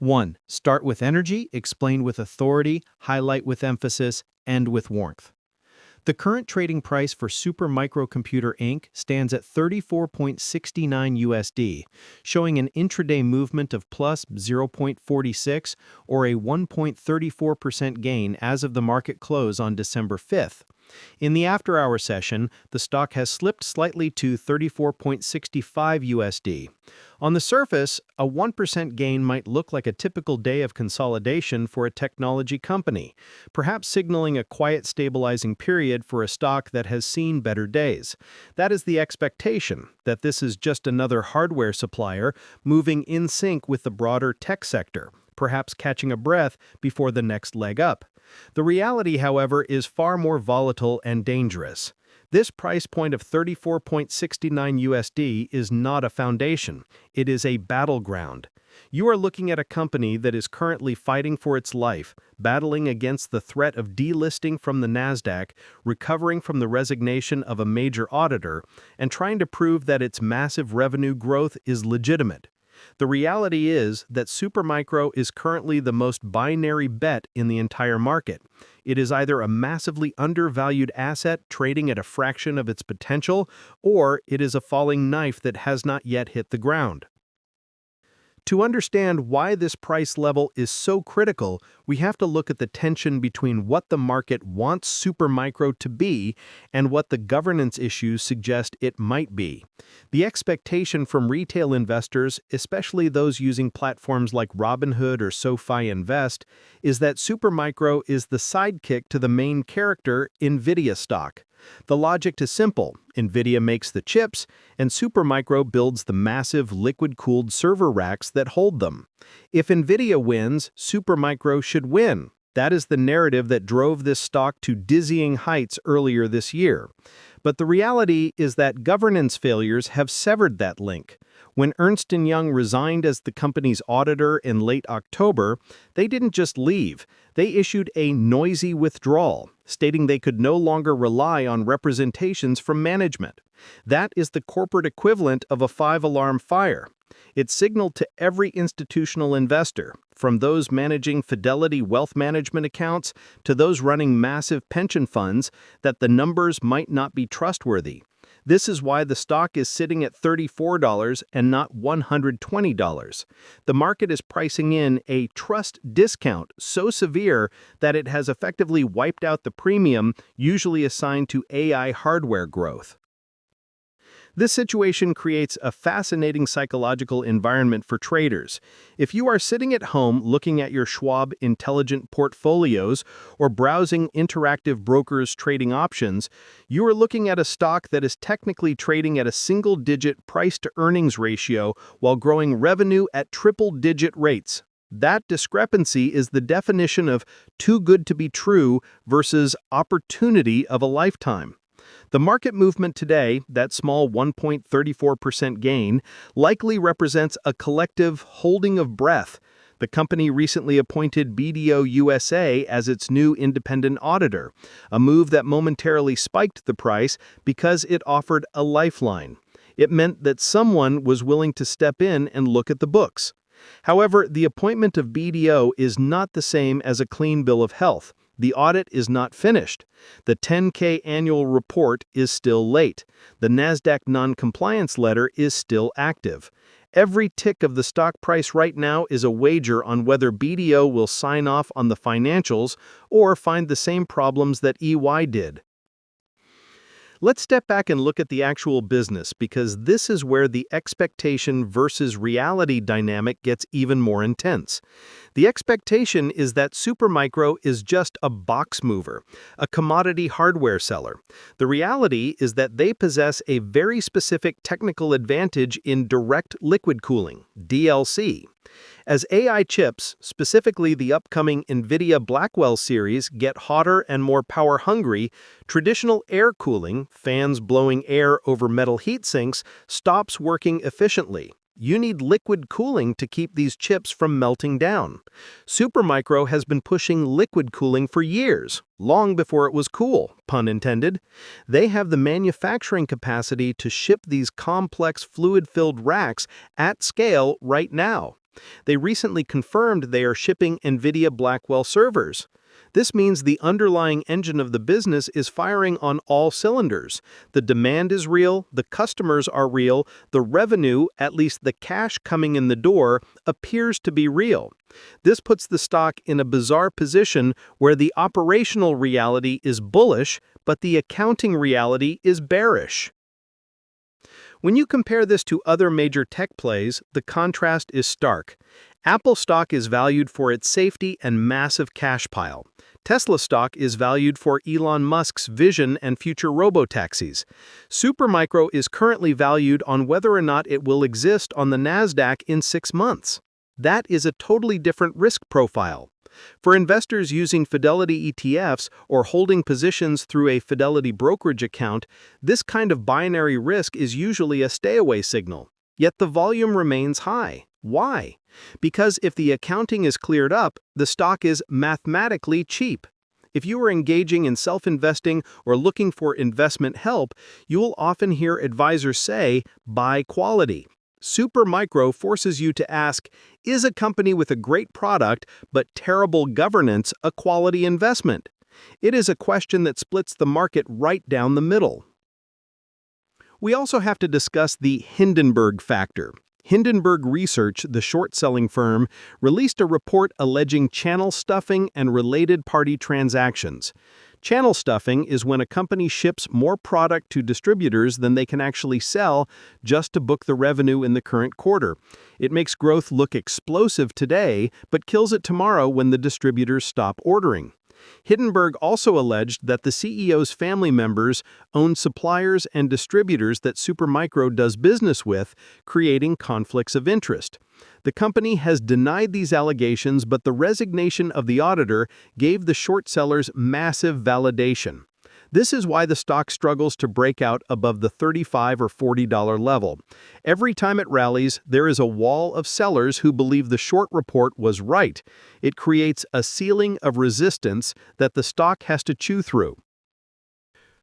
1. Start with energy, explain with authority, highlight with emphasis, end with warmth. The current trading price for Supermicrocomputer Inc. stands at 34.69 USD, showing an intraday movement of plus 0.46 or a 1.34% gain as of the market close on December 5th. In the after-hour session, the stock has slipped slightly to 34.65 USD. On the surface, a 1% gain might look like a typical day of consolidation for a technology company, perhaps signaling a quiet stabilizing period for a stock that has seen better days. That is the expectation, that this is just another hardware supplier moving in sync with the broader tech sector, perhaps catching a breath before the next leg up. The reality, however, is far more volatile and dangerous. This price point of 34.69 USD is not a foundation. It is a battleground. You are looking at a company that is currently fighting for its life, battling against the threat of delisting from the Nasdaq, recovering from the resignation of a major auditor, and trying to prove that its massive revenue growth is legitimate. The reality is that Supermicro is currently the most binary bet in the entire market. It is either a massively undervalued asset trading at a fraction of its potential, or it is a falling knife that has not yet hit the ground. To understand why this price level is so critical, we have to look at the tension between what the market wants Supermicro to be and what the governance issues suggest it might be. The expectation from retail investors, especially those using platforms like Robinhood or SoFi Invest, is that Supermicro is the sidekick to the main character, Nvidia stock. The logic is simple. Nvidia makes the chips, and Supermicro builds the massive liquid-cooled server racks that hold them. If Nvidia wins, Supermicro should win. That is the narrative that drove this stock to dizzying heights earlier this year. But the reality is that governance failures have severed that link. When Ernst & Young resigned as the company's auditor in late October, they didn't just leave. They issued a noisy withdrawal, stating they could no longer rely on representations from management. That is the corporate equivalent of a five-alarm fire. It signaled to every institutional investor, from those managing Fidelity wealth management accounts to those running massive pension funds, that the numbers might not be trustworthy. This is why the stock is sitting at $34 and not $120. The market is pricing in a trust discount so severe that it has effectively wiped out the premium usually assigned to AI hardware growth. This situation creates a fascinating psychological environment for traders. If you are sitting at home looking at your Schwab Intelligent Portfolios or browsing Interactive Brokers trading options, you are looking at a stock that is technically trading at a single-digit price-to-earnings ratio while growing revenue at triple-digit rates. That discrepancy is the definition of too good to be true versus opportunity of a lifetime. The market movement today, that small 1.34% gain, likely represents a collective holding of breath. The company recently appointed BDO USA as its new independent auditor, a move that momentarily spiked the price because it offered a lifeline. It meant that someone was willing to step in and look at the books. However, the appointment of BDO is not the same as a clean bill of health. The audit is not finished. The 10K annual report is still late. The Nasdaq non-compliance letter is still active. Every tick of the stock price right now is a wager on whether BDO will sign off on the financials or find the same problems that EY did. Let's step back and look at the actual business, because this is where the expectation versus reality dynamic gets even more intense. The expectation is that Supermicro is just a box mover, a commodity hardware seller. The reality is that they possess a very specific technical advantage in direct liquid cooling, DLC. As AI chips, specifically the upcoming Nvidia Blackwell series, get hotter and more power-hungry, traditional air cooling, fans blowing air over metal heat sinks, stops working efficiently. You need liquid cooling to keep these chips from melting down. Supermicro has been pushing liquid cooling for years, long before it was cool, pun intended. They have the manufacturing capacity to ship these complex fluid-filled racks at scale right now. They recently confirmed they are shipping Nvidia Blackwell servers. This means the underlying engine of the business is firing on all cylinders. The demand is real, the customers are real, the revenue, at least the cash coming in the door, appears to be real. This puts the stock in a bizarre position where the operational reality is bullish, but the accounting reality is bearish. When you compare this to other major tech plays, the contrast is stark. Apple stock is valued for its safety and massive cash pile. Tesla stock is valued for Elon Musk's vision and future robotaxis. Supermicro is currently valued on whether or not it will exist on the Nasdaq in 6 months. That is a totally different risk profile. For investors using Fidelity ETFs or holding positions through a Fidelity brokerage account, this kind of binary risk is usually a stay-away signal. Yet the volume remains high. Why? Because if the accounting is cleared up, the stock is mathematically cheap. If you are engaging in self-investing or looking for investment help, you will often hear advisors say, buy quality. Supermicro forces you to ask, is a company with a great product but terrible governance a quality investment? It is a question that splits the market right down the middle. We also have to discuss the Hindenburg factor. Hindenburg Research, the short-selling firm, released a report alleging channel stuffing and related party transactions. Channel stuffing is when a company ships more product to distributors than they can actually sell just to book the revenue in the current quarter. It makes growth look explosive today, but kills it tomorrow when the distributors stop ordering. Hindenburg also alleged that the CEO's family members own suppliers and distributors that Supermicro does business with, creating conflicts of interest. The company has denied these allegations, but the resignation of the auditor gave the short sellers massive validation. This is why the stock struggles to break out above the $35 or $40 level. Every time it rallies, there is a wall of sellers who believe the short report was right. It creates a ceiling of resistance that the stock has to chew through.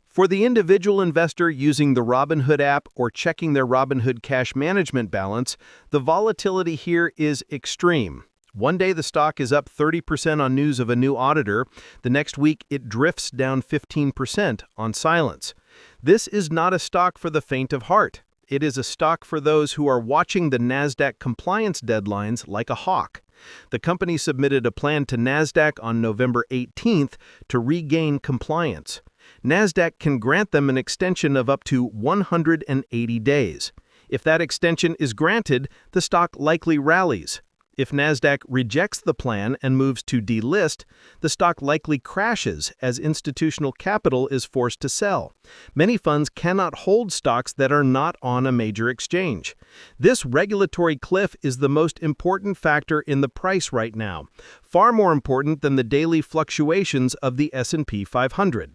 For the individual investor using the Robinhood app or checking their Robinhood cash management balance, the volatility here is extreme. One day the stock is up 30% on news of a new auditor. The next week it drifts down 15% on silence. This is not a stock for the faint of heart. It is a stock for those who are watching the Nasdaq compliance deadlines like a hawk. The company submitted a plan to Nasdaq on November 18th to regain compliance. Nasdaq can grant them an extension of up to 180 days. If that extension is granted, the stock likely rallies. If Nasdaq rejects the plan and moves to delist, the stock likely crashes as institutional capital is forced to sell. Many funds cannot hold stocks that are not on a major exchange. This regulatory cliff is the most important factor in the price right now, far more important than the daily fluctuations of the S&P 500.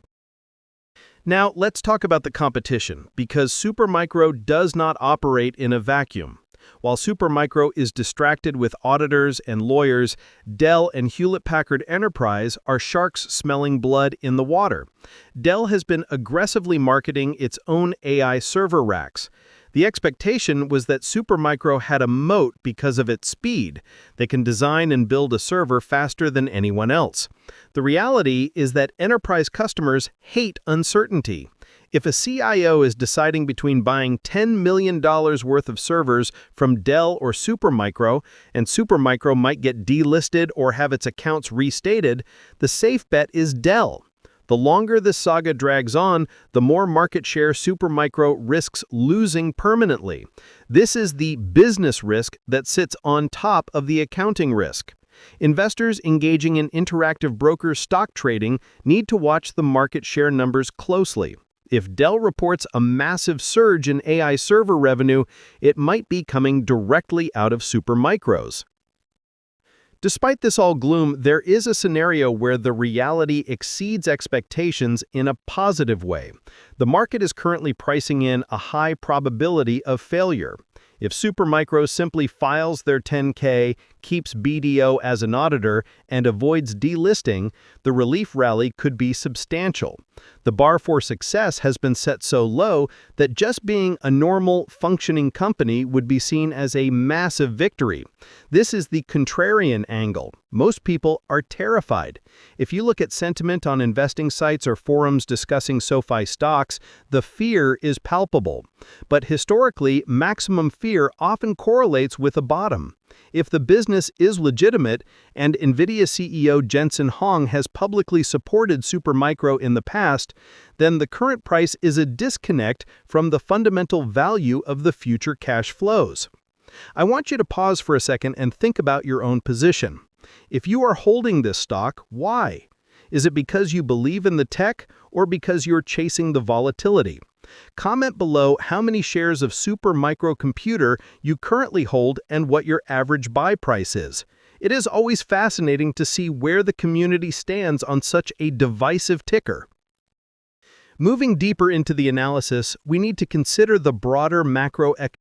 Now, let's talk about the competition, because Supermicro does not operate in a vacuum. While Supermicro is distracted with auditors and lawyers, Dell and Hewlett-Packard Enterprise are sharks smelling blood in the water. Dell has been aggressively marketing its own AI server racks. The expectation was that Supermicro had a moat because of its speed. They can design and build a server faster than anyone else. The reality is that enterprise customers hate uncertainty. If a CIO is deciding between buying $10 million worth of servers from Dell or Supermicro, and Supermicro might get delisted or have its accounts restated, the safe bet is Dell. The longer this saga drags on, the more market share Supermicro risks losing permanently. This is the business risk that sits on top of the accounting risk. Investors engaging in Interactive Brokers stock trading need to watch the market share numbers closely. If Dell reports a massive surge in AI server revenue, it might be coming directly out of Supermicro's. Despite this all gloom, there is a scenario where the reality exceeds expectations in a positive way. The market is currently pricing in a high probability of failure. If Supermicro simply files their 10K, keeps BDO as an auditor, and avoids delisting, the relief rally could be substantial. The bar for success has been set so low that just being a normal, functioning company would be seen as a massive victory. This is the contrarian angle. Most people are terrified. If you look at sentiment on investing sites or forums discussing SoFi stocks, the fear is palpable. But historically, maximum fear often correlates with a bottom. If the business is legitimate, and Nvidia CEO Jensen Huang has publicly supported Supermicro in the past, then the current price is a disconnect from the fundamental value of the future cash flows. I want you to pause for a second and think about your own position. If you are holding this stock, why? Is it because you believe in the tech or because you're chasing the volatility? Comment below how many shares of Supermicro Computer you currently hold and what your average buy price is. It is always fascinating to see where the community stands on such a divisive ticker. Moving deeper into the analysis, we need to consider the broader macroeconomic